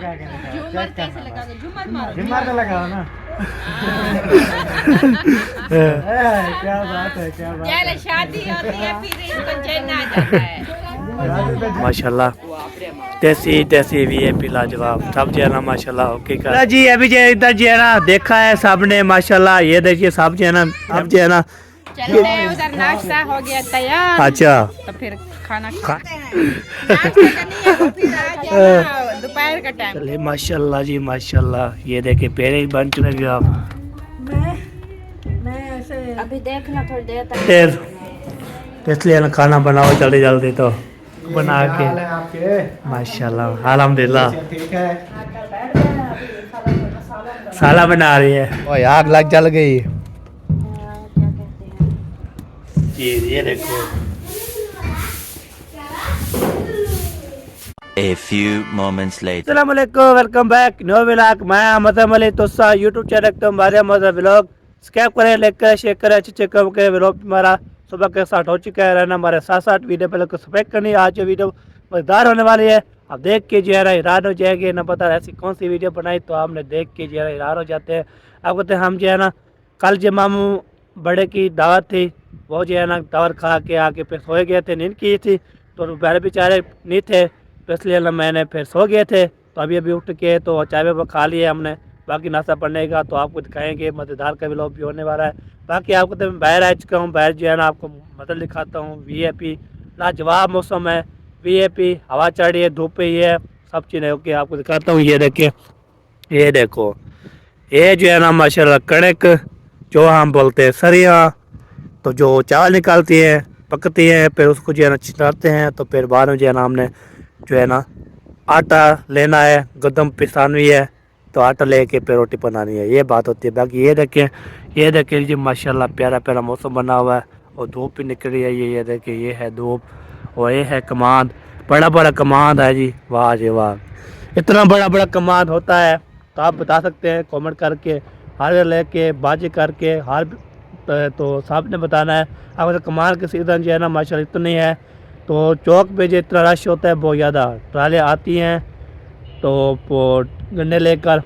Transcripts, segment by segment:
झूमर कैसे लगाओगे? झूमर मारो, झूमर तो लगाओ ना। क्या बात है, क्या बात है। शादी होती है फिर इसको चैन आ जाता है। माशाल्लाह देसी देसी वीआईपी लाजवाब सब जो है ना माशाल्लाह ओके का जी। अभी जो इधर जो है ना देखा है सबने माशाल्लाह, ये देखिए सब जो है ना, अब जो है ना चलते हैं उधर, नाश्ता हो गया तैयार। अच्छा तो फिर खाना खाते हैं। नाश्ता करनी है तो फिर आ जाना दोपहर का टाइम। चलिए माशाल्लाह जी माशाल्लाह। ये देखिए पहले ही बन चुके हैं आप। मैं ऐसे अभी देखना थोड़ी देर तक। फिर इसलिए ना खाना बनाओ जल्दी जल्दी, तो बना के आपके माशाल्लाह अल्हम्दुलिल्लाह। ठीक है। साला बना रही है। ओए आग लग जल गई। ये देखो। A few moments later. अस्सलाम वालेकुम, वेलकम बैक न्यू व्लॉग। मैं अहमद अली तोसा यूट्यूब चैनल तो हमारे मज़ा व्लॉग सब्सक्राइब करें, लाइक करें, शेयर करें, अच्छे कम करें। व्लॉग हमारा सुबह के साथ हो चुका है, रहना हमारे साथ साथ वीडियो पहले को सब्सक्राइब करनी है। आज जो वीडियो मज़ेदार होने वाली है, अब देख के जो है ना हैरान हो जाएंगे। ना पता ऐसी कौन सी वीडियो बनाई तो आपने देख के जो है हैरान हो जाते हैं। आप कहते हैं हम जो है ना कल जो मामू बड़े की दावत थी, वो जो है ना दावत खा के आके फिर सोए गए थे, नींद की थी तो मेरे बेचारे नहीं थे, तो इसलिए ना मैंने फिर सो गए थे। तो अभी अभी उठ के तो चाय वो खा लिया हमने, बाकी नाश्ता पड़ने का तो आपको दिखाएंगे। मज़ेदार का व्लॉग भी होने वाला है। बाकी आपको तो मैं बाहर आ चुका हूँ, बाहर जो है ना आपको मतलब दिखाता हूँ। वीआईपी लाजवाब मौसम है, वीआईपी हवा चढ़ रही है, धूप ही है, सब चीज़ें ओके आपको दिखाता हूँ। ये देखिए, ये देखो, ये जो है ना माशाल्लाह कणक जो हम बोलते हैं सरिया, तो जो चावल निकालती है पकती है, फिर उसको जो है ना छिटाते हैं, तो फिर बाद में जो है ना हमने जो है ना आटा लेना है, गंदम पिसानी है, तो आटा लेके फिर रोटी बनानी है, ये बात होती है। बाकी ये देखिए जी माशाल्लाह प्यारा प्यारा मौसम बना हुआ है और धूप भी निकल रही है। ये देखिए, ये है धूप और ये है कमांड, बड़ा बड़ा कमांड है जी। वाह जी वाह, इतना बड़ा बड़ा कमांड होता है तो आप बता सकते हैं कमेंट करके, हार लेके बाजी करके हार तो साहब ने बताना है। अगर कमाल के सीज़न जो है ना माशाल्लाह इतनी है, तो चौक पे जो इतना रश होता है बहुत ज़्यादा, ट्राले आती हैं तो वो गन्ने लेकर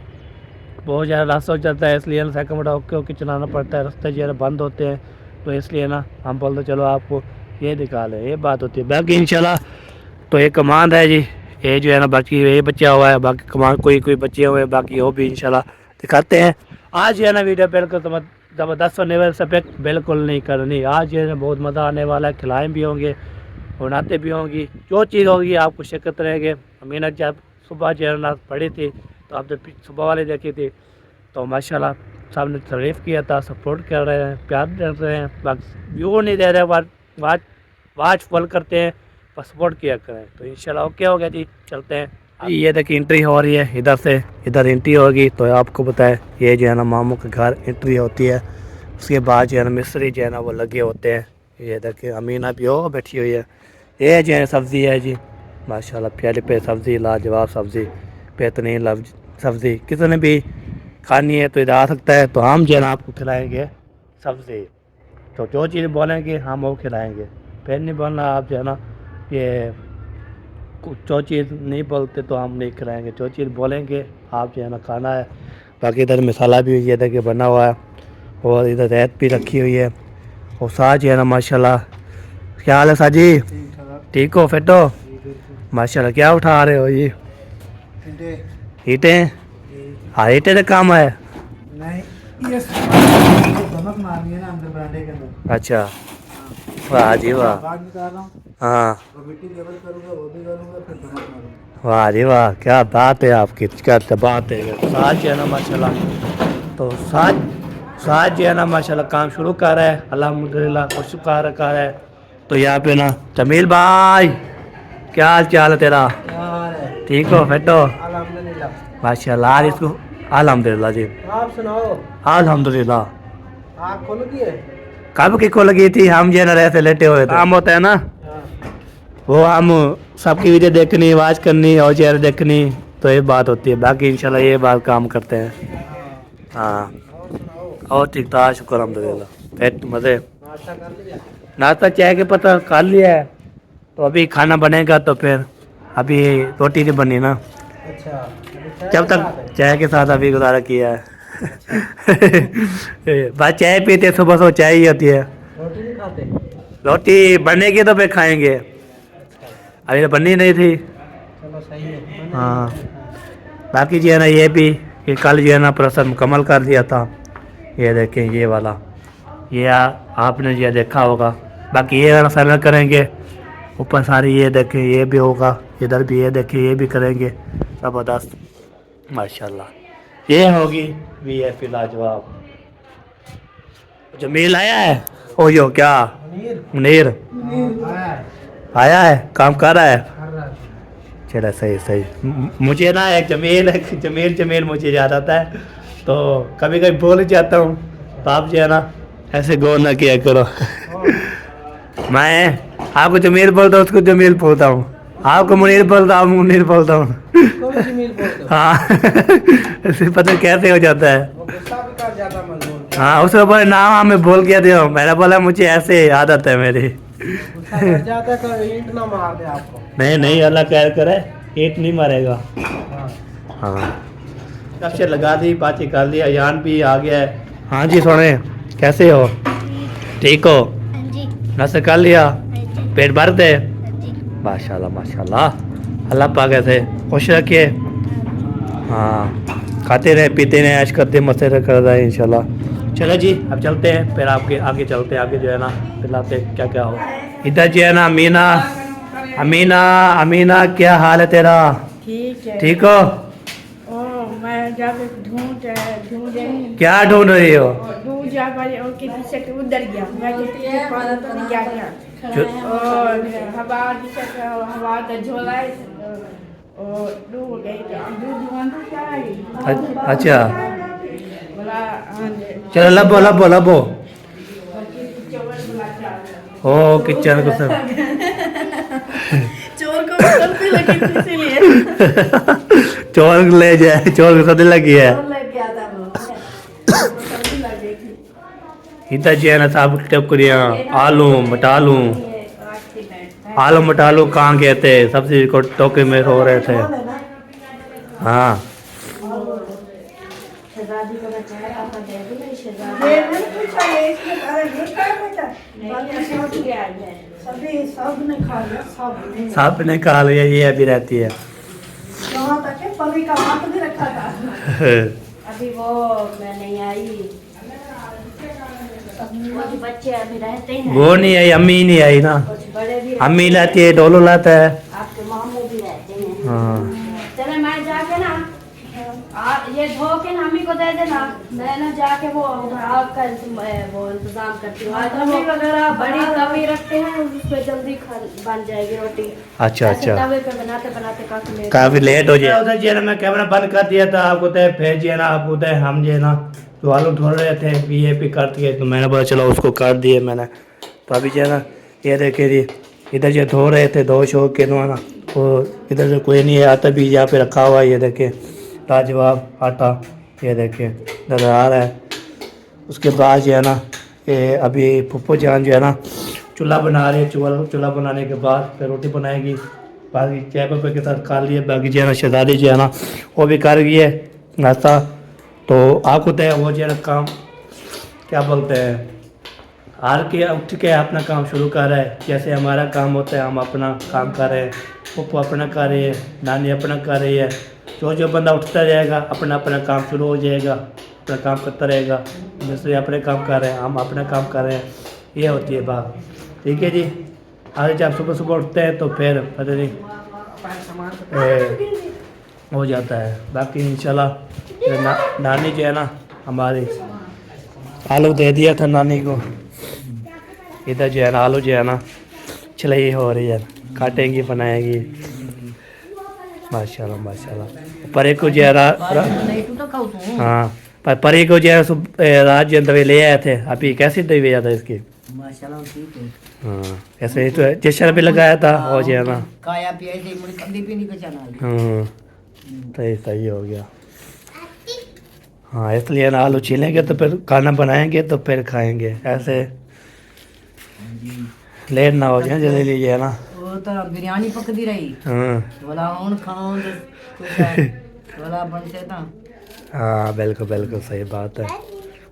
बहुत ज़्यादा रश हो जाता है, इसलिए ना साइकिल मोटा होके होके चलाना पड़ता है, रास्ते जो है बंद होते हैं, तो इसलिए ना हम बोलते चलो आपको ये दिखा लें, ये बात होती है। बाकी इंशाल्लाह तो ये कमांड है जी, ये जो है ना बाकी ये बच्चा हुआ है, बाकी कमांड कोई बच्चे हुए हैं, बाकी वो भी इंशाल्लाह दिखाते हैं। आज जो है ना वीडियो बिल्कुल ज़बरदस्त होने वाले, सब्जेक्ट बिल्कुल नहीं करनी। आज जो है बहुत मज़ा आने वाला है, खिलाएँ भी होंगे, बनाते भी होंगी, जो चीज़ होगी आपको शिकत रहेंगे। अमीना जब सुबह जो है ना पढ़ी थी तो आपने सुबह वाले देखी थी, तो माशाल्लाह साहब ने तारीफ़ किया था, सपोर्ट कर रहे हैं, प्यार दे रहे हैं, बाकी व्यू नहीं दे रहे, वाच फॉल करते हैं, बस सपोर्ट किया करें। तो इंशाल्लाह ओके हो गया जी, चलते हैं। ये देखिए एंट्री हो रही है, इधर से इधर एंट्री होगी, तो आपको पता है ये जो है ना मामू के घर एंट्री होती है, उसके बाद जो है ना मिस्त्री जो है ना वो लगे होते हैं। ये देखिए अमीना भी हो बैठी हुई है। ये जो है सब्ज़ी है जी माशाल्लाह प्यारी पे सब्ज़ी, लाजवाब सब्ज़ी, बेहतरीन सब्ज़ी, किसी ने भी खानी है तो इधर आ सकता है। तो हम जो है ना आपको खिलाएँगे सब्ज़ी, तो जो चीज़ बोलेंगे हम वो खिलाएँगे, फिर नहीं बोलना आप जो है ना ये जो चीज़ नहीं बोलते तो हम नहीं खिलाएँगे, जो चीज़ बोलेंगे आप जो है ना खाना है। बाकी इधर मसाला भी ये देखिए बना हुआ है और इधर रेत भी रखी हुई है और साज जो है ना माशाल्लाह। क्या हाल है साजी, ठीक हो फिट हो माशाल्लाह? क्या उठा रहे हो ये? ईंटें? हाँ ईंटें का काम है। नहीं, ये धमक मारनी है ना अंदर बरामदे के अंदर। अच्छा वाह जी वाह। बाहर निकाल रहा हूँ, हाँ वो मिट्टी लेवल करूँगा, वो भी करूँगा, फिर धमक मारूँगा। वाह जी वाह, क्या बात है आपकी, क्या बात है। साज जो है ना माशाल्लाह, तो साज जो है ना माशाल्लाह काम शुरू कर रहा है, अल्हम्दुलिल्लाह खुश कर रहा है। तो यहाँ पे ना जमील भाई क्या हाल चाल है तेरा, ठीक हो फिट हो? अल्हम्दुलिल्लाह माशाल्लाह। आज इसको अल्हम्दुलिल्लाह जी, आप सुनाओ, अल्हम्दुलिल्लाह। आँख खोल गई है? कब की खोल गई थी, हम जो है ना ऐसे लेटे हुए थे। काम होता है ना वो, हम सबकी वीडियो देखनी, आवाज़ करनी और चेहरे देखनी, तो ये बात होती है। बाकी इंशाल्लाह ये बात काम करते हैं। हाँ और ठीक ठाक, शुक्र अल्हम्दुलिल्लाह, पेट मज़े। नाश्ता कर लिया? नाश्ता चाय के पता कर लिया है, तो अभी खाना बनेगा, तो फिर अभी रोटी नहीं बनी ना, जब तक चाय के साथ अभी गुजारा किया है। बस चाय पीते सुबह सुबह चाय ही होती है। रोटी नहीं खाते? रोटी बनेगी तो फिर खाएंगे, अभी तो बननी नहीं थी। चलो सही है। हाँ बाकी जो है ना ये भी कि कल जो है ना प्रोसेस मुकम्मल कर दिया था। ये देखें ये वाला, ये आपने ये देखा होगा। बाकी ये अगर फाइनल करेंगे ऊपर सारी, ये देखें ये भी होगा, इधर भी ये देखें ये भी करेंगे। ज़बरदस्त माशाल्लाह। ये होगी VIP लाजवाब। जमील आया है? ओ यो क्या मुनीर आया है, काम कर रहा है। चला सही सही। मुझे ना एक जमील मुझे याद आता है, तो कभी कभी बोल जाता हूँ, तो आप जो है ना ऐसे गौर ना किया करो। मैं आपको जमील बोलता हूँ, उसको जमील बोलता हूँ, आपको मुनीर बोलता हूँ, मुनीर बोलता हूँ। हाँ ऐसे पता कैसे हो जाता है। हाँ उसके ऊपर नाम हमें बोल गया था, मैंने बोला मुझे ऐसे आदत है मेरी। ईंट ना मार दे आपको। नहीं अल्लाह खैर करे, ईंट नहीं मारेगा। हाँ कब से लगा दी, बातें कर लिया, यान भी आ गया है। हाँ जी सोने कैसे हो? ठीक हो? नाश्ता कर लिया? पेट भर दे? माशाल्लाह माशाल्लाह। अल्लाह पाक ऐसे खुश रखिए। हाँ खाते रहे पीते रहे, ऐश करते मस्ती कर रहे हैं इंशाल्लाह। चलो जी अब चलते हैं, फिर आपके आगे चलते हैं, आगे जो है ना पिलाते क्या क्या हो। इधर जो है ना अमीना क्या हाल है तेरा? ठीक है। ठीक हो? मैं जब ढूंढ क्या ढूंढ रही हो? जा पाई और के पीछे के उधर गया, मैं के पीछे पड़ा तो नहीं गया। और हवा का झोला और डूब गई, दूध वहां क्या आई। अच्छा बोला चलो लबो ओ किचन को सब चोर को सेल्फी लगी थी इसीलिए। चोर ले जाए, चोर को सदी लगी है। लग गया था वो, सेल्फी लग गई थी। इधर जो है ना साबुत टपकरियाँ, आलू मटालू कहाँ गए थे? सब्जी को टोके में रो रहे थे। हाँ सब ने खा लिया, ये अभी रहती है। अभी वो मैं नहीं आई, कुछ बच्चे अभी रहते हैं, वो नहीं आई, अम्मी नहीं आई ना। कुछ बड़े भी अम्मी लाती है, डोलो लाता है। आपके मामू भी रहते हैं। हाँ चले मैं जाके ना आप ये धो के ना अम्मी को दे देना, मैं ना जाके वो आपका वो इंतजाम करती हूँ। तवे वगैरह बड़ी तवी रखते हैं, उस पर जल्दी बन जाएगी रोटी। अच्छा ऐसे तवे पे बनाते बनाते काफी लेट हो जाए। उधर जो है ना मैं कैमरा बंद कर दिया था, आपको तो फिर जो है ना आप उधर हम जो है ना तो आलू ढूंढ रहे थे, VIP कर दिए, तो मैंने बोला चलो उसको काट दिए मैंने। तो अभी जो है ना ये देखे जी इधर जो धो रहे थे, धो शो के ना वो इधर से कोई नहीं है, आता भी यहाँ पे रखा हुआ है। ये देखे लाजवाब आटा, ये देखे नजर आ रहा है। उसके बाद जो है ना ये अभी फुप्पो जान जो है ना चूल्हा बना रही है, चूल्हा बनाने के बाद फिर रोटी बनाएगी। बाकी चाय पापा के साथ खा लिए, बाकी जो है ना शहजादी जो है ना वो भी कर गई है नाश्ता। तो आपको तो वो जो है ना काम क्या बोलते हैं, हार के उठ के अपना काम शुरू कर रहा है। जैसे हमारा काम होता है, हम अपना काम कर रहे हैं, पप्पू अपना कर रही है, नानी अपना कर रही है। जो बंदा उठता जाएगा अपना अपना काम शुरू हो जाएगा, अपना काम करता रहेगा। जैसे अपने काम कर रहे हैं, हम अपना काम कर रहे हैं, ये होती है बात। ठीक है जी। आज जब सुबह सुबह उठते हैं तो फिर पता नहीं हो जाता है। बाकी इंशाल्लाह नानी जो है ना हमारी आलू दे दिया था नानी को। इधर जो है ना आलू जो है ना छिलाई हो रही है, काटेंगी बनाएंगी। माशाल्लाह माशाल्लाह। परे को जो है हाँ परे को जो है रात जो दवे ले आए थे, अभी कैसी दवी आता इसकी? माशाल्लाह ठीक है। हाँ ऐसे ही तो जश्न भी लगाया था हो जो है ना खाया पिया ही मुझे कभी भी नहीं बचाना। हाँ सही सही हो गया। हाँ इसलिए ना आलू छीलेंगे तो फिर खाना बनाएंगे तो फिर खाएंगे, ऐसे लेट ना हो जाए जल्दी लीजिए ना। वो तो बिरयानी पकदी रही हाँ बोला हुन खाऊं वाला बनते ना। हाँ बिल्कुल बिल्कुल सही बात है।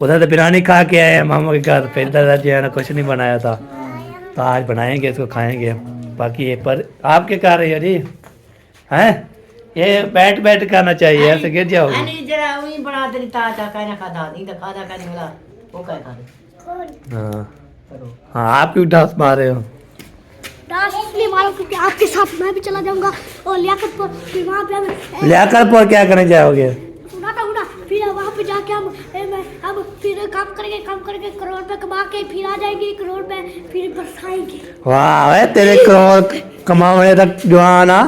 उधर तो बिरयानी खा के आए हैं मामा के घर, फिर दादा जी ने कुछ नहीं बनाया था, तो आज बनाएंगे, इसको खाएंगे। बाकी ये पर आप क्या कर रही हो जी? हैं ये बैठ बैठ खाना चाहिए, ऐसे गिर जाओगे। नहीं जरा वही बना दे ताजा कहना खादा नहीं तो खादा करने वाला वो कह खा दे। हाँ करो हाँ, आप क्यों डांस मार रहे हो? डांस इसलिए मारो क्योंकि आपके साथ मैं भी चला जाऊंगा और लियाकत पर फिर वहाँ पे हम लियाकत पर क्या करने जाओगे? सुना था उड़ा, फिर वहाँ पे जाके हम फिर काम करके करोड़ पे कमा के फिर आ जाएंगे करोड़ पे, फिर बरसाएंगे। वाह है तेरे करोड़ कमाने तक जवाना,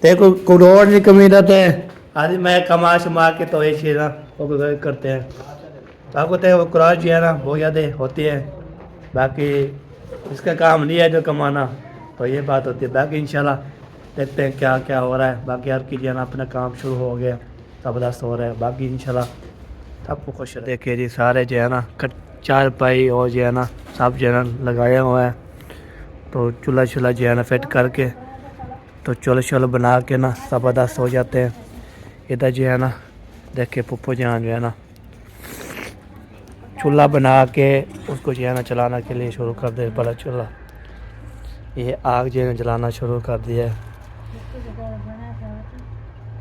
तेरे को करोड़ की कमी रहते हैं। आज मैं कमा शमा के तो ये चीज़ ना वो करते हैं, तो आपको तो वो करोड़ जो है ना बहुत ज़्यादा होती है, बाकी इसका काम नहीं है जो कमाना, तो ये बात होती है। बाकी इंशाल्लाह देखते हैं क्या क्या हो रहा है। बाकी हर की जो है ना अपना काम शुरू हो गया, ज़बरदस्त हो रहा है। बाकी इंशाल्लाह सबको खुश देखिए जी, सारे जो है ना चार पाई और जो है ना सब जो है ना लगाया हुआ है, तो चूल्हा चूल्हा जो है ना फिट करके तो चूल्हा चूल्हा बना के ना ज़बरदस्त हो जाते हैं। इधर जो है ना देखिए पप्पू जान जो है ना चूल्हा बना के उसको जो है ना चलाना के लिए शुरू कर दे, बड़ा चूल्हा, ये आग जो है ना जलाना शुरू कर दिया है।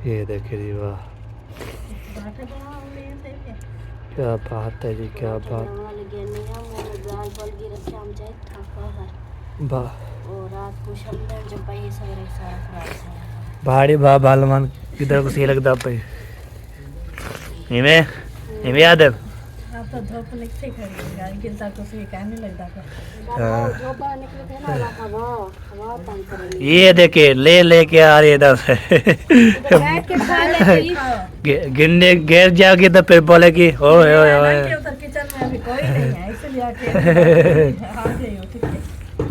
ये देखिए जी, वाह क्या बात है जी, क्या बात। भाड़ी भा बालमान किधर को सही लगता पे इमे इमे याद है। आप तो धूप निकले खड़ी गाड़ी गिरता कुछ भी कहने लगता था। ये देखे ले लेके आ रही है इधर से गिरने गिर जाओगे तो फिर बोले कि ओए ओए ओए। उधर किचन में अभी कोई नहीं है इसलिए आके आ गई हो, ठीक है।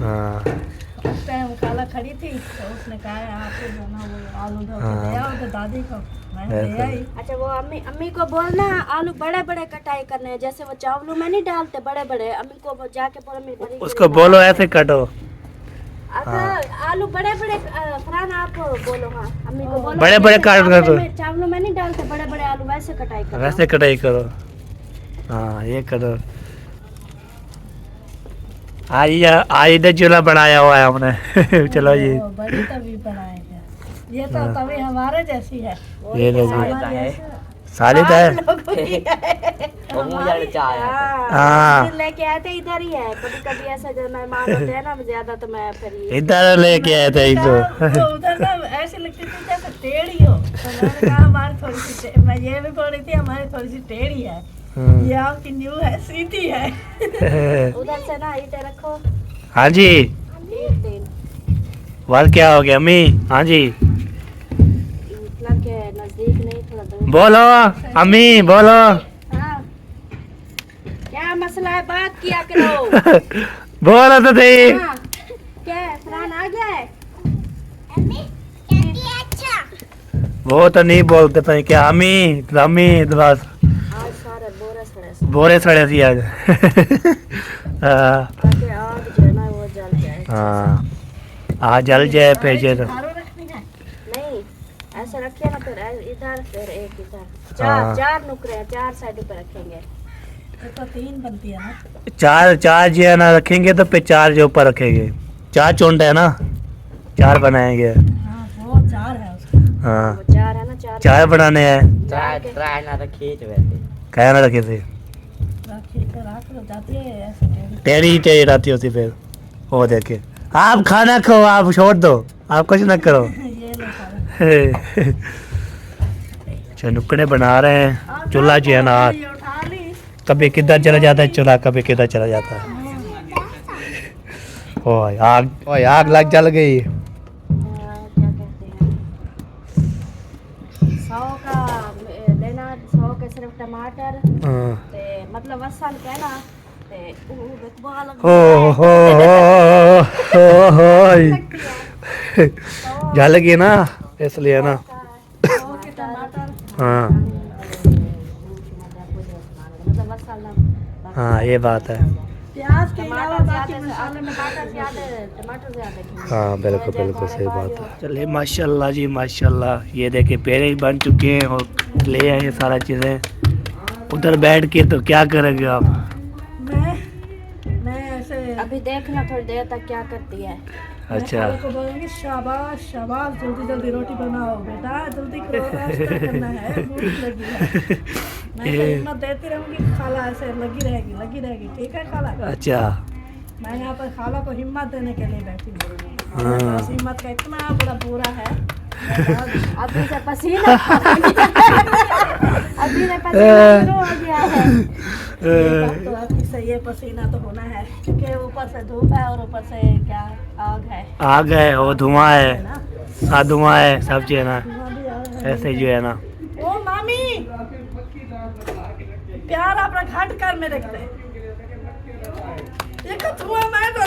हाँ उस टाइम खाला खड़ी थी तो उसने कहा आपको जो ना वो आलू धो के ले आओ, तो दादी को मैंने ले आई। अच्छा वो अम्मी को बोलना आलू बड़े बड़े कटाई करने हैं, जैसे वो चावलों में नहीं डालते बड़े बड़े, अम्मी को जाके बोलो अम्मी बड़ी उसको बोलो ऐसे कटो। अच्छा आलू बड़े बड़े फरहान आप बोलो, हाँ अम्मी को बोलो बड़े बड़े काट कर दो, चावलों में नहीं डालते बड़े बड़े आलू, वैसे कटाई करो। वैसे कटाई करो। हाँ ये करो। आज इधर चूल्हा बनाया हुआ है हमने चलो जी। वो बड़ी तवी बनाएंगे, ये तो तवी हमारे जैसी है। ये लो जी, हमारे जैसे सालिद है। हाँ लेके आए थे इधर ही है, कभी कभी ऐसा जब मेहमान होते हैं ना ज्यादा तो मैं फिर इधर लेके आए थे तो उधर ना ऐसे लगती थी जैसे टेढ़ी हो, तो मैंने कहा हमारी थोड़ी सी मैं ये भी बोल रही थी हमारी थोड़ी सी टेढ़ी है, ये आपकी न्यू है सीधी है। उधर से ना ईंटें रखो। हाँ जी तीन बात क्या हो गया अम्मी? हाँ जी मतलब के नजदीक नहीं, थोड़ा दूर। बोलो अम्मी बोलो। हाँ क्या मसला है, बात किया करो। बोलो तो सही। हाँ, क्या फरहान आ गया है? वो तो नहीं बोलते पे क्या अम्मी अम्मी बस आज सारे बोरे सड़े बोरे सड़े सी आज। हाँ ताकि आग जो है ना वो जल जाए। हाँ आज जल जाए पेजे तो। झाड़ू रखनी है। नहीं ऐसे रखिए ना, फिर इधर फिर एक इधर, हाँ। चार नुकरे हैं, चार साइड पे रखेंगे। ये तो तीन बनती है ना। चार चार जो है ना रखेंगे तो फिर चार जो ऊपर रखेंगे, चार चुंड है ना, चार बनाएंगे। हाँ वो चार है उसका। हाँ वो चार है ना, चार बनाने हैं। ट्राई ना रखिए तो वैसे क्या ना रखे थे, रखी तो रख लो, जाती है ऐसे टेढ़ी। टेढ़ी टेढ़ी रहती होती फिर। वो देखे आप खाना खाओ, आप छोड़ दो, आप कुछ ना करो। ये लो सारा। नुकड़े बना रहे हैं, चूल्हा जो है ना ये उठा ली। कभी किधर चला जाता है चूल्हा, कभी किधर चला जाता है। ओए आग लग जल गई। क्या कहते हैं 100 का लेना, 100 के सिर्फ टमाटर हाँ। ते मतलब वसन कहना ते बेतबाल जल गई ना इसलिए ना। 100 के टमाटर। हाँ मतलब वसन हाँ ये बात है। प्याज के टमाटर अलावा बाकी ज्यादा मसाले में टमाटर ज्यादा कीजिए। हाँ बिल्कुल बिल्कुल सही बात है। चलिए माशाल्लाह जी माशाल्लाह, ये देखिए पेड़े ही बन चुके हैं और ले आए ये सारा चीज़ें। उधर बैठ के तो क्या करेंगे आप? मैं ऐसे अभी देखना थोड़ी देर तक क्या करती है। अच्छा मैं को बोलूंगी शाबाश शाबाश, जल्दी जल्दी रोटी बनाओ बेटा, जल्दी करो, नाश्ता करना है, भूख लगी है। मैं तो हिम्मत देती रहूंगी, खाला ऐसे लगी रहेगी, ठीक है खाला। अच्छा मैं यहाँ पर खाला को हिम्मत देने के लिए बैठी हूँ। हाँ। मेरे पास हिम्मत का इतना बड़ा पूरा है। अभी से पसीना अभी से पसीना शुरू हो गया है। ये बात तो आपकी सही है, पसीना तो होना है क्योंकि ऊपर से धूप है और ऊपर से क्या आग है आग है और धुआं है, ना, हाँ धुआं है सब चीज़ है ना, धुआं भी आग है। ऐसे जो है ना। ओ मामी प्यार अपना घाट कर में रखते देखो धुआं मैं तो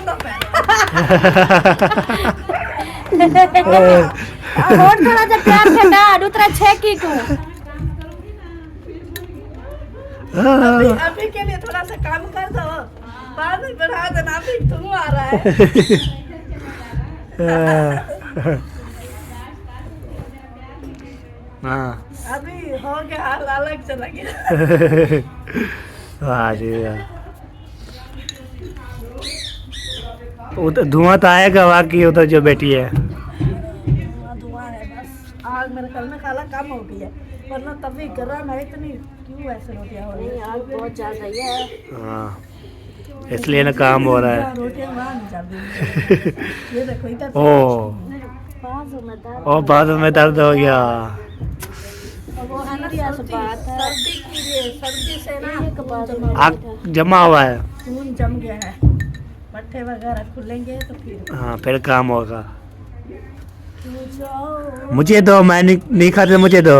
और थोड़ा सा प्यार घटा दूसरा छेकी को। अभी के लिए थोड़ा सा काम कर दो, बाद में बढ़ा देना, अभी धुआं आ रहा है। हाँ अभी हो गया हाल अलग चला गया। वाह जी वाह। वो तो धुआं तो आएगा बाकी उधर जो बैठी है। धुआं है बस, आग मेरे ख्याल में खाला कम हो गई है, वरना तभी गर्म है इतनी, क्यों ऐसे रोटियां हो रही नहीं आग बहुत चल रही है। हाँ इसलिए ना काम हो रहा है। रोटियां वहाँ नहीं चल रही। ये देखो इधर ओ बाजू में दर्द ओ बाजू में दर्द हो गया। वो है ना सीरियस बात है। सर्दी की सर्दी से ना एक बात खून आग जमा हुआ है। खून जम गया है, पट्टे वगैरह खुलेंगे तो फिर हाँ फिर काम होगा। मुझे दो, मैं नहीं खाता, मुझे दो।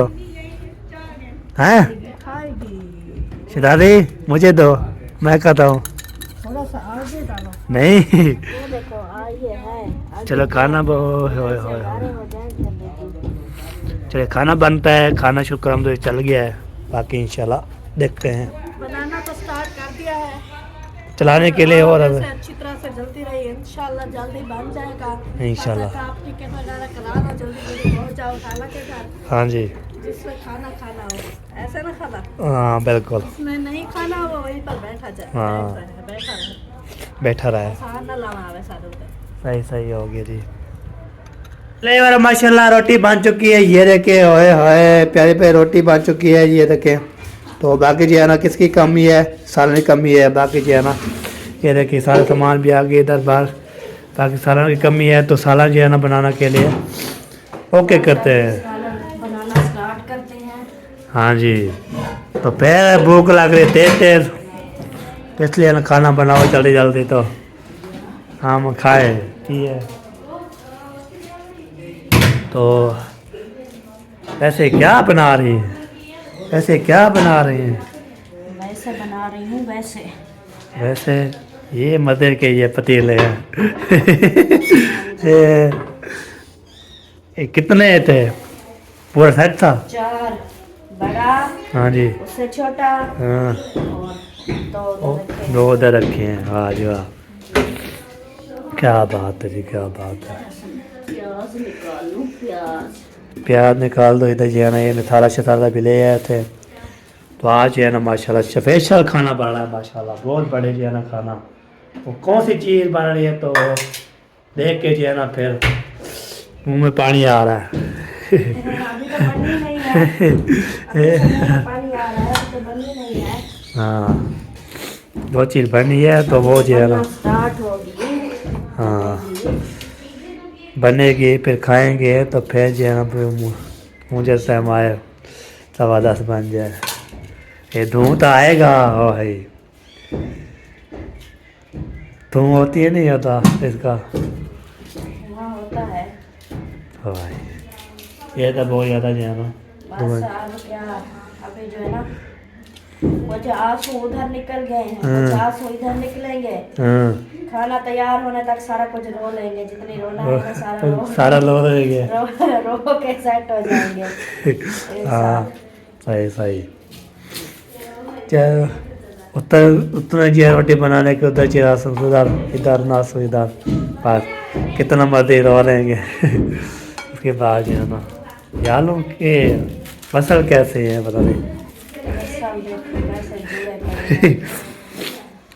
हैं खाएगी। दादी मुझे दो, मैं खाता हूँ। थोड़ा सा आगे डालो। नहीं ये देखो ये है। चलो खाना अरे हो जाए चलिए खाना बनता है, खाना शुक्र हम तो चल गया है, बाकी इंशाल्लाह देखते हैं। बनाना तो स्टार्ट कर दिया है चलाने के लिए और अब ऐसे अच्छी तरह से जल्दी रही, इंशाल्लाह जल्दी बन जाएगा। इंशाल्लाह। तब तक आप टिकट वगैरह करा लो, जल्दी जल्दी पहुंच जाओ खाला के घर, हाँ जी जिसमें खाना खाना हो, ऐसे ना खाला, हाँ बिल्कुल जिसमें नहीं खाना हो वहीं पर बैठा जाए। हाँ। बैठा रहे, बैठा रहा है। सार ना लावा आवे सारे उधर। सही सही हो गया जी। ले और माशाल्लाह रोटी बन चुकी है, ये देखे होए होए प्यारी प्यारी रोटी बन चुकी है, ये देखे। तो बाकी जो है ना किसकी कमी है, सालन की कमी है, बाकी जो है ना ये देखिए सारा सामान भी आ गया इधर बाहर, बाकी सालन की कमी है। तो सालन जो है ना बनाने के लिए ओके करते हैं, बनाना स्टार्ट करते हैं। हाँ जी। तो फिर भूख लग रही तेज तेज, इसलिए ना खाना बनाओ जल्दी जल्दी तो हम खाए पिए। तो ऐसे क्या बना रही हैं, ऐसे क्या बना रही हैं? वैसे बना रही हूँ वैसे। वैसे ये मदर के ये पतीले हैं। ये कितने थे, पूरा सेट था? 4 बड़ा, हाँ जी उससे छोटा हाँ। और 2 रखे। 2 उधर रखे हैं, वाह जी वाह, क्या बात है जी क्या बात है। प्याज निकालूं, प्याज निकाल दो इधर, जो है ना ये मसाला शसाला भी ले आए थे। तो आज जो है ना माशाल्लाह स्पेशल खाना बन रहा है माशाल्लाह, बहुत बड़े जो है ना खाना। वो कौन सी चीज़ बन रही है तो देख के जो है ना फिर मुंह में पानी आ रहा है। अभी तो बननी नहीं है, अभी पानी आ रहा है, अभी तो बननी नहीं है। हाँ वो चीज़ बनी है तो वो जो है ना स्टार्ट होगी। हाँ बनेगी, फिर खाएंगे तो फिर जो है ना मुझे टाइम आए 10:15 बन जाए। ये धुआं तो आएगा ओ भाई, धुआं होती है नहीं होता इसका? वहाँ होता है। ओ भाई ये तो बहुत ज़्यादा जो है ना बस अब क्या, अभी जो है ना वो जो आंसू उधर निकल गए हैं, वो आंसू इधर निकलेंगे, हाँ खाना तैयार होने तक सारा कुछ रो लेंगे, जितनी रोना है सारा लो रहेंगे। रो के सेट हो जाएंगे। हाँ सही सही। चलो उतना जी रोटी बनाने के उधर चिरा सुधार इधर नासो इधर बस कितना मर्दी रो लेंगे उसके बाद जो है ना यार के फसल कैसे है पता नहीं।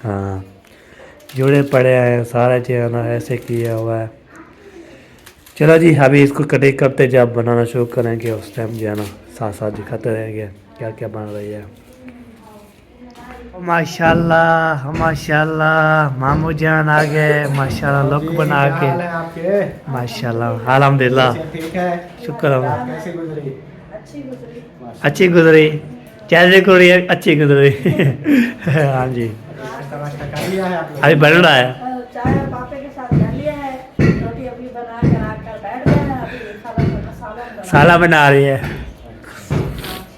हाँ जुड़े पड़े हैं सारा जो है ना ऐसे किया हुआ है। चलो जी अभी इसको कटिंग करते जब बनाना शुरू करेंगे उस टाइम जो है ना साथ साथ दिखाते रहेंगे क्या क्या बन रही है। माशाल्लाह माशाल्लाह मामू जान आ गए माशाल्लाह लोग बना के माशाल्लाह अल्हम्दुलिल्लाह ठीक है, शुक्र है कैसी गुजरी? अच्छी गुजरी कैसे गुजरी अच्छी गुजरी हाँ जी नाश्ता वाश्ता कर लिया है आप लोग? अभी बन रहा है चाय पापे के साथ कर लिया है, रोटी अभी बना कर आकर बैठ गए हैं। अभी सालन साला बना रही है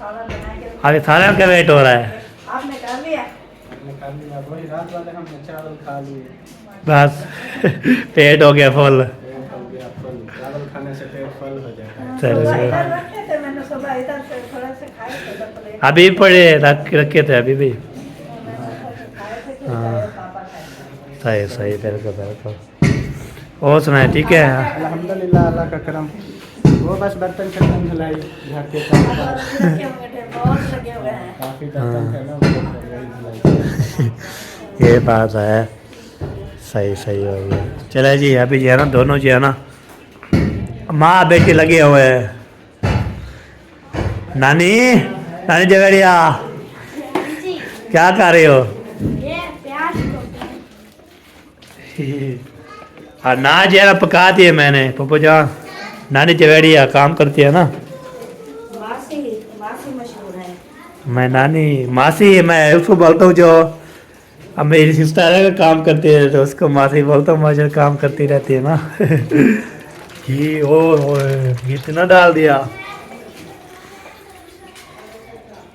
बनाएंगे। अभी साला का वेट हो रहा है आपने कर लिया? हमने कर लिया, वही रात वाले हमने चावल खा लिए। बस पेट हो गया फुल पेट हो गया फुल, चावल खाने से पेट फुल हो जाता है। चलो सुबह जी। इधर रखे थे, मैंने सुबह इधर से थोड़ा से खाए थे, दो प्लेट अभी पड़े रखे थे अभी भी खाए थे, फिर हाँ। पापा खाए। सही सही बिल्कुल बिल्कुल और सुनाए ठीक है। अल्हम्दुलिल्लाह अल्लाह का करम। वो बस बर्तन शर्तन धुलाई घर के काम का, लगे हुए थे, बहुत लगे हुए हैं। काफी बर्तन थे ना वो धुलाई। ये बात है सही सही हो गया। चले जी अभी जो है ना दोनों जो है ना माँ बेटी लगे हुए हैं। नानी नानी जगड़िया क्या कर रहे हो? ये प्याज और ना जो है ना पका दिए मैंने पप्पू जान नानी जगड़िया काम करती है ना मासी मासी मशहूर है। मैं नानी मासी मैं उसको बोलता हूँ जो अब मेरी सिस्टर है काम करती है तो उसको मासी बोलता हूँ मुझे काम करती रहती है ना ये ओ इतना डाल दिया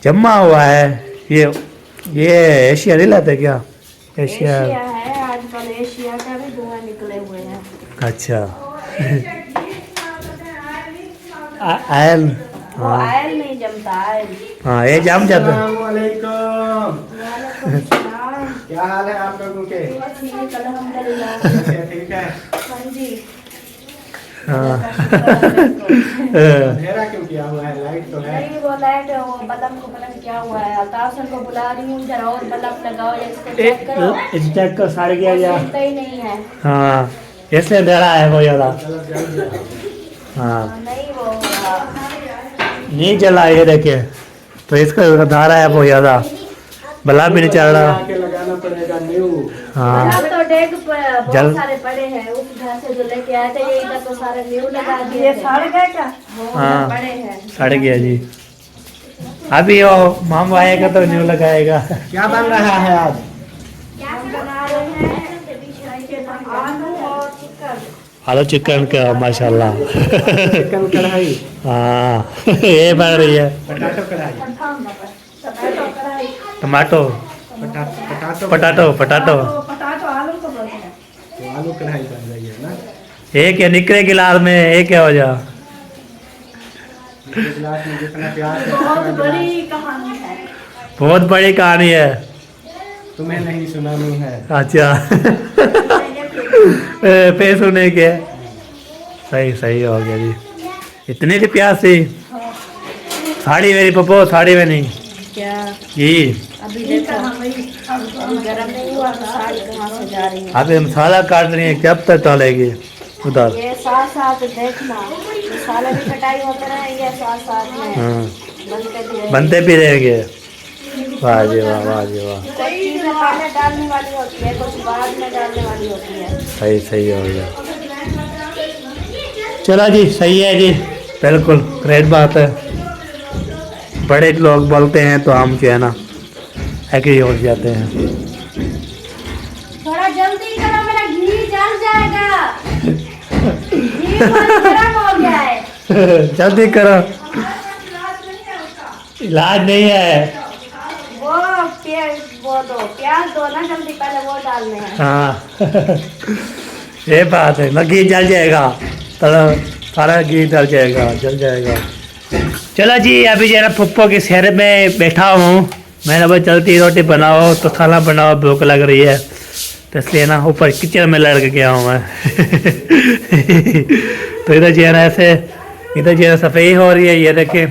जमा हुआ है ये एशिया नहीं लाते क्या एशिया एशिया है आजकल, एशिया का भी धुआं निकले हुए हैं। अच्छा आयल वो आयल नहीं जमता, आयल। हाँ ये जम जाता है। अस्सलामुअलैकुम। वालेकुम सलाम। क्या हाल है आप लोगों के? ठीक अल्हम्दुलिल्लाह। कैसे ठीक है? हाँ जी। हाँ अंधेरा क्यों किया हुआ है? लाइट तो है। नहीं वो लाइट वो बल्ब को पता नहीं क्या हुआ है। अतासन को बुला रही हूँ जरा और बल्ब लगाओ या इसको चेक करो। इस टाइप का साड़ गया या सुनता ही नहीं है। हाँ इसलिए डरा है वो ज़्यादा। हाँ नहीं वो नहीं चला ये देखे तो इसका धारा है वो ज़्यादा बल्ब भी नहीं चल रहा। आके लगाना पड़ेगा न्यू। हाँ बल्ब तो डेग बहुत जल- सारे पड़े हैं उस घर से जो लेके आए थे, ये इधर तो सारे न्यू लगा दिए ये थे। साड़ गए क्या? वो हाँ। पड़े हैं। सड़ गया जी। अभी वो मामा आएगा तो न्यू लगाएगा। क्या बन रहा है आज? हम बना रहे हैं आलू और चिकन। आलू चिकन का माशाल्लाह। चिकन कढ़ाई, हाँ ये बन रही है पटाटो कढ़ाई, टमाटो कढ़ाई, tomato potato potato potato potato आलू को बोलते हैं। तो आलू कढ़ाई बन रही है ना। एक है निकले गिलास में एक है हो जा। एक गिलास में जितना प्याज है बहुत उतना बड़ी गिलास। कहानी है। बहुत बड़ी कहानी है। तुम्हें नहीं सुनानी है। अच्छा पे सुने के सही सही हो गया जी। इतनी सी प्यास थी साड़ी मेरी पप्पो साड़ी में नहीं क्या जी। अभी देखो अभी गर्म नहीं हुआ तो साड़ी कहाँ से जा रही है। अभी मसाला काट रही है कब तक डालेगी उधर। ये साथ साथ देखना मसाला भी कटाई होते रहेंगे साथ साथ में हाँ बनते भी रहेंगे। बनते भी रहेंगे। वाह जी वाह वाह जी वाह कुछ चीज़ें पहले डालने वाली होती है कुछ बाद में डालने वाली होती है। सही सही हो गया। चलो जी सही है जी बिल्कुल ग्रेट बात है। बड़े लोग बोलते हैं तो हम जो है ना एग्री हो जाते हैं। थोड़ा जल्दी करो मेरा घी जल जाएगा। घी बहुत गर्म हो गया है। जल्दी करो इलाज नहीं है। वो प्याज दो ना जल्दी पहले वो डालने हैं। हाँ ये बात है ना घी जल जाएगा तो सारा घी जल जाएगा जल जाएगा। चलो जी अभी जरा पप्पो के शहर में बैठा हूँ मैंने बोला चलती रोटी बनाओ तो खाना बनाओ, भूख लग रही है, तो इसलिए ना ऊपर किचन में लड़ के गया हूँ मैं। तो इधर जो है ना ऐसे, इधर जो है सफाई हो रही है, ये देखें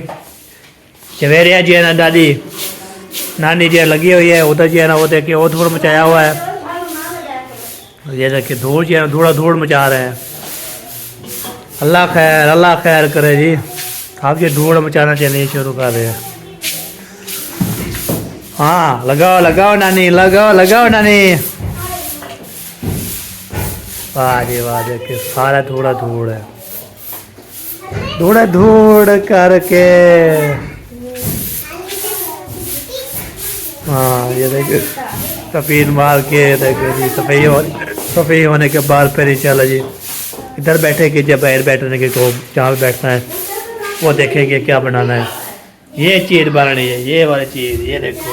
चवेरिया जो है ना दादी नानी जो है लगी हुई है, उधर जो है ना वो देखिए वो धूल मचाया हुआ है, ये देखिए धूल जो है ना धूल मचा रहे हैं। अल्लाह खैर करे जी, आप ये धूल मचाना चाहिए शुरू कर रहे हैं। हाँ लगाओ नानी, लगाओ नानी। वाह जी वाह, देखिए सारा धूल है, धूल करके। हाँ ये देखिए सफेद मार के देखिए जी, सफेद होने के बाद फिर चलो जी इधर बैठे कि जब बाहर बैठने के को जहाँ पे बैठना है वो देखेंगे क्या बनाना है। ये चीज़ बनानी है, ये वाली चीज़, ये देखो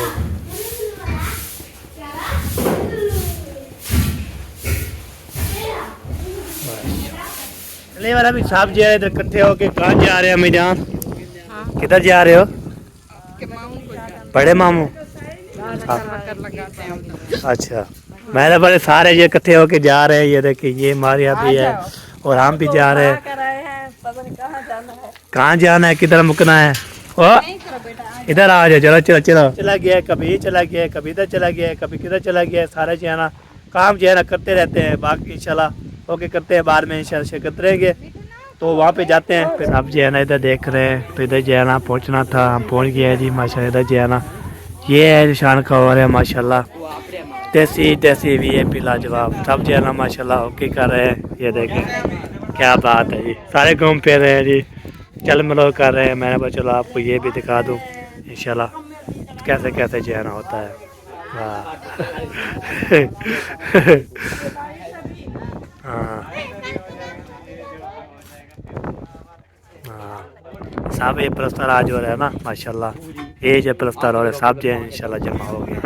चलिए वाला भी साहब जी इधर इकट्ठे होके कहाँ जा रहे हैं अम्मी जान? किधर जा रहे हो? बड़े मामू। अच्छा मैंने बड़े सारे ये इकट्ठे होके जा रहे हैं, ये देखिए ये हमारे यहाँ भी है और हम भी जा रहे हैं। कहाँ जाना है, किधर मुकना है? ओ इधर आ जाओ, चलो चला गया, कभी चला गया, कभी इधर चला गया, कभी किधर चला गया। सारे जो है ना काम जो है ना करते रहते हैं, बाकी इंशाल्लाह ओके करते हैं, बाद में इंशाल्लाह शिरकत रहेंगे तो वहाँ पे जाते हैं। फिर आप जो है ना इधर देख रहे हैं, तो इधर जो है ना पहुँचना था, हम पहुँच गए हैं जी माशाल्लाह। इधर जो है ना ये है निशान खबर है माशाल्लाह, देसी VIP लाजवाब, सब जो है ना माशाल्लाह ओके कर रहे हैं। ये देखें क्या बात है जी, सारे घूम फिर रहे हैं जी, चल मिलो कर रहे हैं। मैंने बोला चलो आपको ये भी दिखा दूँ इंशाल्लाह कैसे कैसे जो है ना होता है। हाँ सब ये प्लस्तर आज हो रहा है ना माशाल्लाह, ये जो प्लस्तर हो रहा है सब जो है इंशाल्लाह जमा हो गया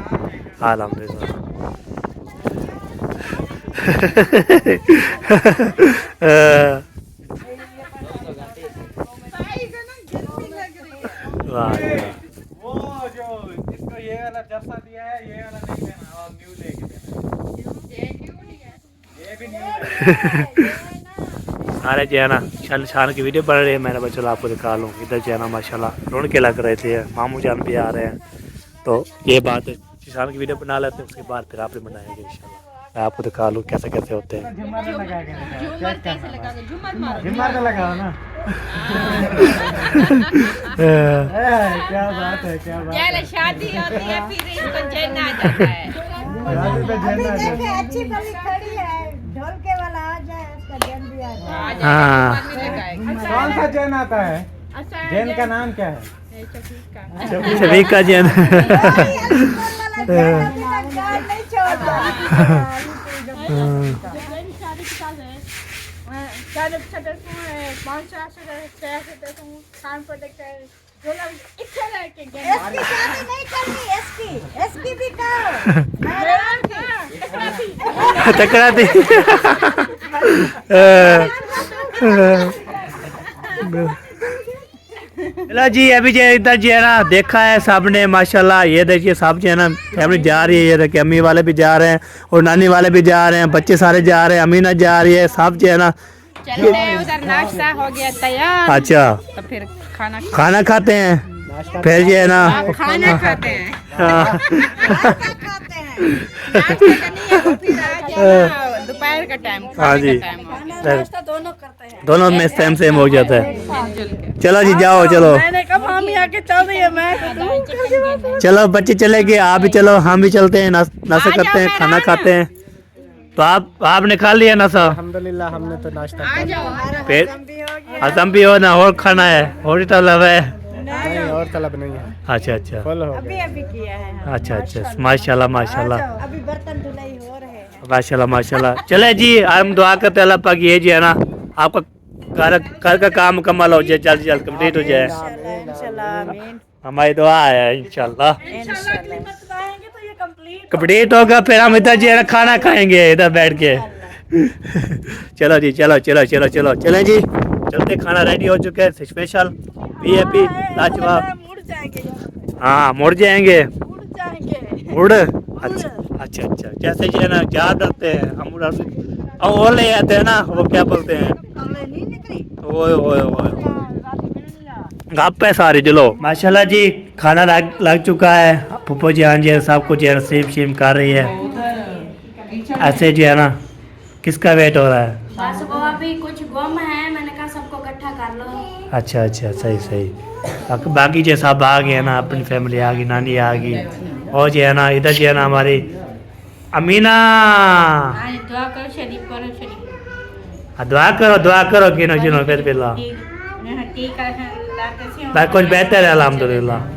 अल्हम्दुलिल्लाह। वाह वो जो इसको ये वाला जर्सा दिया है, ये वाला नहीं देना और न्यू लेके देना, ये भी न्यू सारे जो है ना शान की वीडियो बन रही है। मैंने चलो आपको दिखा लूँ, इधर जो है ना माशाल्लाह रौनक के लग रहे थे, मामू जान भी आ रहे हैं, तो ये बात है शान की वीडियो बना लेते हैं, उसके बाद फिर आप भी बनाएंगे इंशाल्लाह। मैं आपको दिखा लूँ कैसे कैसे होते हैं। झुमर का लगाओ ना। क्या बात है, क्या बात है। शादी होती है फिर इसको चैन आ जाता है। अच्छी वाली खड़ी है, ढोलके वाला आ जाए उसका जैन भी आ जाए। हाँ कौन सा जैन आता है? जैन का नाम क्या है? शफीक का जैन। टकरा थी। चलो जी अभी जो इधर जो है ना देखा है सब ने माशाल्लाह, ये देखिए सब जो है ना फैमिली जा रही है, ये देखिए अम्मी वाले भी जा रहे हैं और नानी वाले भी जा रहे हैं, बच्चे सारे जा रहे हैं, अमीना जा रही है, सब जो है ना चलते हैं उधर, नाश्ता हो गया तैयार। अच्छा तो फिर खाना खाते हैं, फिर जो है ना खाना खाते हैं। हाँ। दोपहर का टाइम, हाँ जी दोनों करते हैं, दोनों में सेम हो जाता है। चलो जी जाओ, चलो मैंने कहा हम आके चल रही है, मैं चलो बच्चे चले गए, आप भी चलो, हम भी चलते हैं, नाश्ता करते हैं, खाना खाते हैं। तो आपने खा लिया नाश्ता? अल्हम्दुलिल्लाह हमने तो नाश्ता कर लिया। फिर असम भी हो ना और खाना है और तलब है? नहीं और तलब नहीं है। अच्छा फुल हो अभी किया है। अच्छा माशाल्लाह माशाल्लाह अभी बर्तन धुलाई हो रहे हैं। माशाल्लाह। चले जी हम दुआ करते अल्लाह पाक ये जो है ना आपका घर का काम मुकम्मल हो जाए, जल्द कंप्लीट हो जाए, इंशाल्लाह आमीन। हमारी दुआ है इंशाल्लाह तो ये कंप्लीट होगा, फिर हम इधर जो है ना खाना खाएंगे इधर बैठ के। चलो जी चलो चले जी, चलते, खाना रेडी हो चुके हैं, स्पेशल VIP लाजवाब। हाँ मुड़ जाएंगे, उड़ अच्छा अच्छा अच्छा जैसे जो है ना याद रखते हैं हम उड़ा और वो ले आते हैं ना वो क्या बोलते हैं ओए ओए ओए गप्पे सारी चलो माशाल्लाह जी खाना लग चुका है फूफो जी हाँ जी सब कुछ सेम सेम कर रही है ऐसे जो है ना किसका वेट हो रहा है बस वो अभी कुछ गुम है मैंने कहा सबको इकट्ठा कर लो अच्छा अच्छा सही सही बाकी जो सब आ गए ना अपनी फैमिली आ गई नानी आ गई और जो है ना इधर जो है ना हमारी अमीना दुआ करो शरीफ करो शरीफ दुआ करो कि नो फिर बिल्ला ठीक है कुछ बेहतर है अल्हम्दुलिल्लाह